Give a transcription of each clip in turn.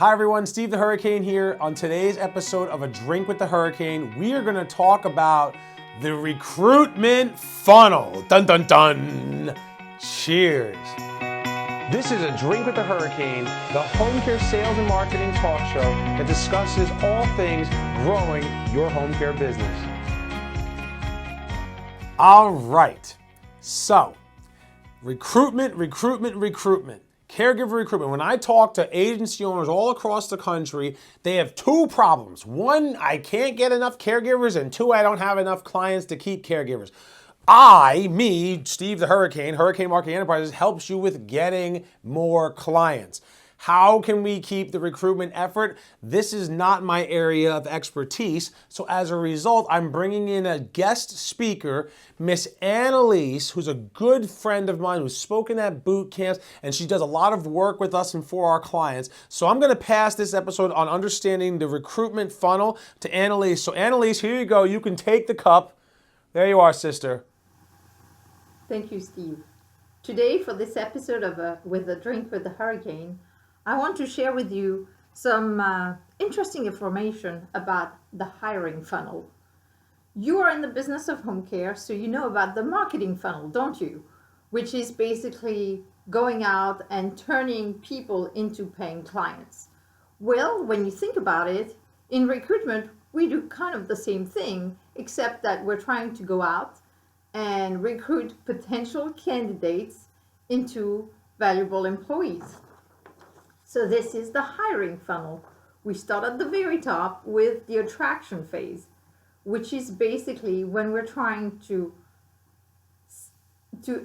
Hi everyone, Steve the Hurricane here. On today's episode of A Drink with the Hurricane, we are going to talk about the recruitment funnel. Dun dun dun. Cheers. This is A Drink with the Hurricane, the home care sales and marketing talk show that discusses all things growing your home care business. All right, so recruitment. Caregiver recruitment. When I talk to agency owners all across the country, they have two problems. One, I can't get enough caregivers, and two, I don't have enough clients to keep caregivers. Steve the Hurricane Marketing Enterprises, helps you with getting more clients. How can we keep the recruitment effort? This is not my area of expertise, so as a result, I'm bringing in a guest speaker, Miss Anna-Lise, who's a good friend of mine who's spoken at boot camps, and she does a lot of work with us and for our clients. So I'm going to pass this episode on understanding the recruitment funnel to Anna-Lise. So Anna-Lise, here you go. You can take the cup. There you are, sister. Thank you, Steve. Today, for this episode of With a Drink with the Hurricane, I want to share with you some interesting information about the hiring funnel. You are in the business of home care, so you know about the marketing funnel, don't you? Which is basically going out and turning people into paying clients. Well, when you think about it, in recruitment, we do kind of the same thing, except that we're trying to go out and recruit potential candidates into valuable employees. So this is the hiring funnel. We start at the very top with the attraction phase, which is basically when we're trying to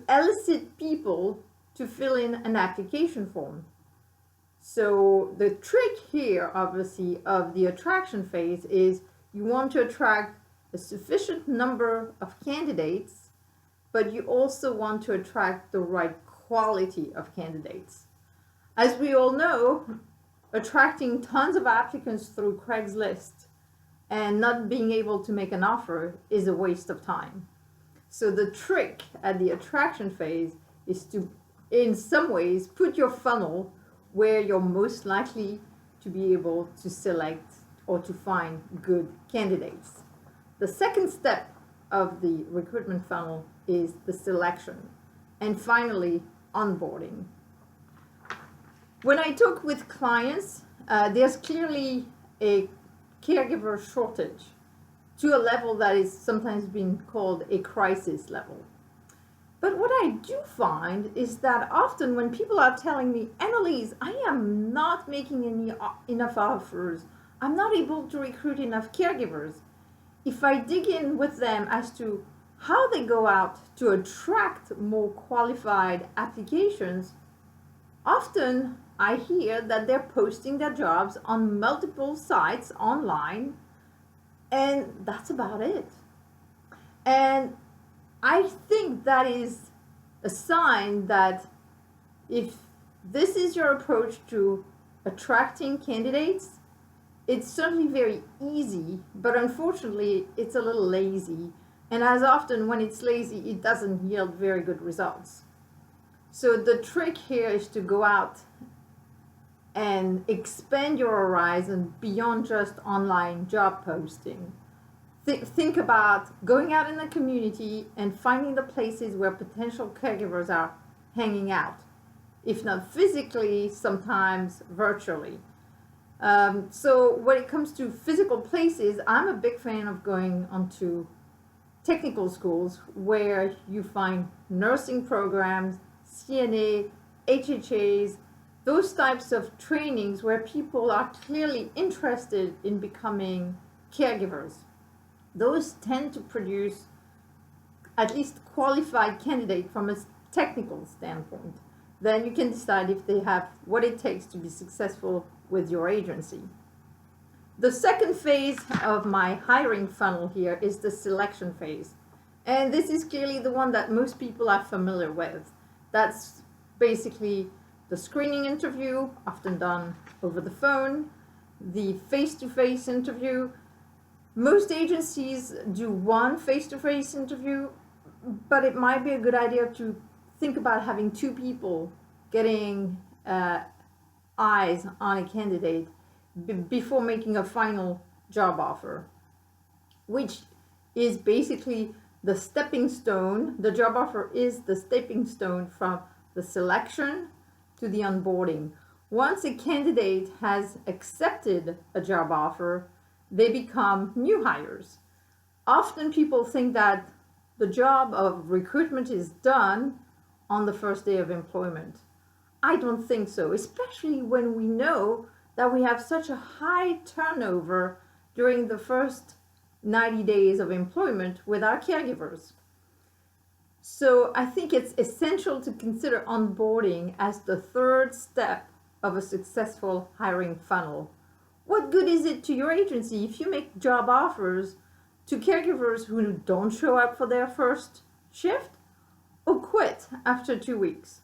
elicit people to fill in an application form. So the trick here, obviously, of the attraction phase is you want to attract a sufficient number of candidates, but you also want to attract the right quality of candidates. As we all know, attracting tons of applicants through Craigslist and not being able to make an offer is a waste of time. So the trick at the attraction phase is to, in some ways, put your funnel where you're most likely to be able to select or to find good candidates. The second step of the recruitment funnel is the selection, and finally, onboarding. When I talk with clients, there's clearly a caregiver shortage to a level that is sometimes being called a crisis level. But what I do find is that often when people are telling me, Anna-Lise, I am not making enough offers, I'm not able to recruit enough caregivers. If I dig in with them as to how they go out to attract more qualified applications, often I hear that they're posting their jobs on multiple sites online, and that's about it. And I think that is a sign that if this is your approach to attracting candidates, it's certainly very easy, but unfortunately it's a little lazy. And as often when it's lazy, it doesn't yield very good results. So the trick here is to go out and expand your horizon beyond just online job posting. Think about going out in the community and finding the places where potential caregivers are hanging out, if not physically, sometimes virtually. So when it comes to physical places, I'm a big fan of going onto technical schools where you find nursing programs, CNA, HHAs, those types of trainings where people are clearly interested in becoming caregivers. Those tend to produce at least qualified candidates from a technical standpoint. Then you can decide if they have what it takes to be successful with your agency. The second phase of my hiring funnel here is the selection phase. And this is clearly the one that most people are familiar with. That's basically the screening interview, often done over the phone, the face-to-face interview. Most agencies do one face-to-face interview, but it might be a good idea to think about having two people getting eyes on a candidate before making a final job offer, which is basically the stepping stone. The job offer is the stepping stone from the selection to the onboarding. Once a candidate has accepted a job offer, they become new hires. Often people think that the job of recruitment is done on the first day of employment. I don't think so, especially when we know that we have such a high turnover during the first 90 days of employment with our caregivers. So I think it's essential to consider onboarding as the third step of a successful hiring funnel. What good is it to your agency if you make job offers to caregivers who don't show up for their first shift or quit after 2 weeks?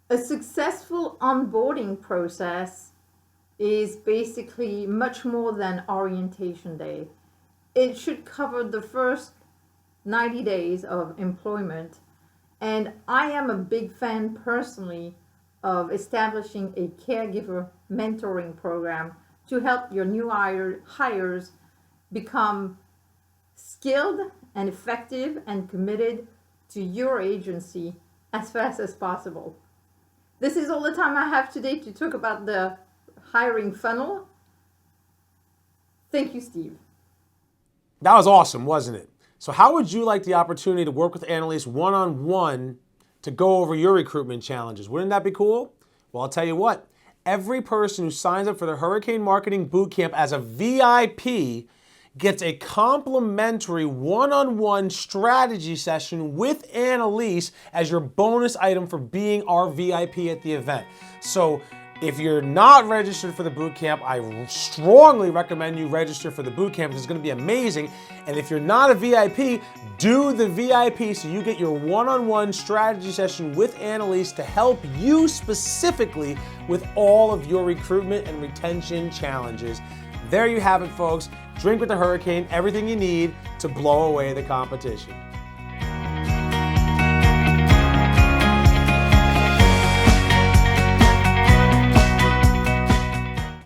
A successful onboarding process is basically much more than orientation day. It should cover the first 90 days of employment. And I am a big fan personally of establishing a caregiver mentoring program to help your new hires become skilled and effective and committed to your agency as fast as possible. This is all the time I have today to talk about the hiring funnel. Thank you, Steve. That was awesome, wasn't it? So how would you like the opportunity to work with Anna-Lise one-on-one to go over your recruitment challenges? Wouldn't that be cool? Well, I'll tell you what, every person who signs up for the Hurricane Marketing Bootcamp as a VIP gets a complimentary one-on-one strategy session with Anna-Lise as your bonus item for being our VIP at the event. So if you're not registered for the bootcamp, I strongly recommend you register for the bootcamp. It's going to be amazing. And if you're not a VIP, do the VIP so you get your one-on-one strategy session with Anna-Lise to help you specifically with all of your recruitment and retention challenges. There you have it, folks. Drink with the Hurricane, everything you need to blow away the competition.